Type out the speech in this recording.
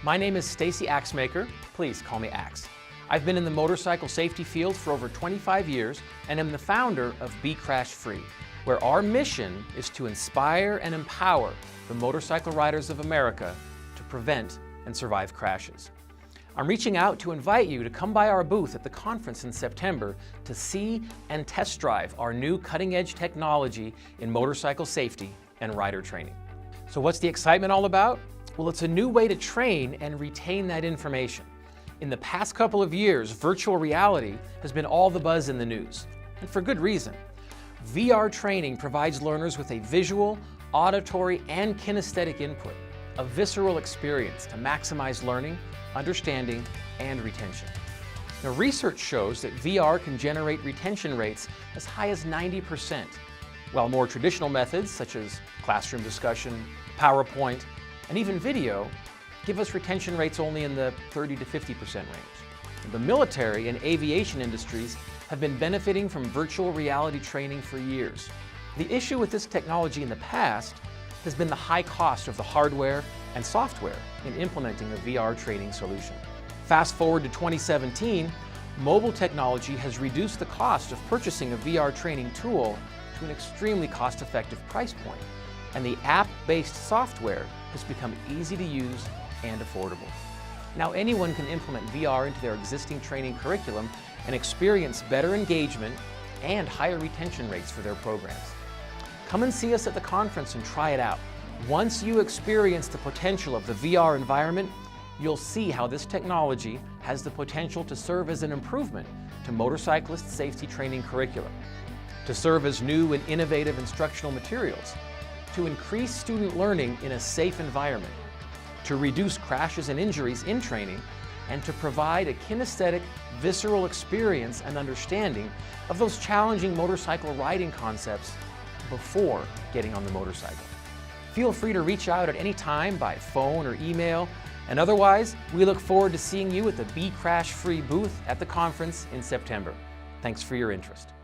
My name is Stacy Axemaker. Please call me Axe. I've been in the motorcycle safety field for over 25 years and am the founder of Be Crash Free, where our mission is to inspire and empower the motorcycle riders of America to prevent and survive crashes. I'm reaching out to invite you to come by our booth at the conference in September to see and test drive our new cutting-edge technology in motorcycle safety and rider training. So what's the excitement all about? Well, it's a new way to train and retain that information. In the past couple of years, virtual reality has been all the buzz in the news, and for good reason. VR training provides learners with a visual, auditory, and kinesthetic input, a visceral experience to maximize learning, understanding, and retention. Now, research shows that VR can generate retention rates as high as 90%, while more traditional methods such as classroom discussion, PowerPoint, and even video give us retention rates only in the 30 to 50% range. The military and aviation industries have been benefiting from virtual reality training for years. The issue with this technology in the past has been the high cost of the hardware and software in implementing a VR training solution. Fast forward to 2017, mobile technology has reduced the cost of purchasing a VR training tool to an extremely cost-effective price point, and the app-based software has become easy to use and affordable. Now anyone can implement VR into their existing training curriculum and experience better engagement and higher retention rates for their programs. Come and see us at the conference and try it out. Once you experience the potential of the VR environment, you'll see how this technology has the potential to serve as an improvement to motorcyclist safety training curriculum, to serve as new and innovative instructional materials, to increase student learning in a safe environment, to reduce crashes and injuries in training, and to provide a kinesthetic, visceral experience and understanding of those challenging motorcycle riding concepts before getting on the motorcycle. Feel free to reach out at any time by phone or email, and otherwise, we look forward to seeing you at the Be Crash Free booth at the conference in September. Thanks for your interest.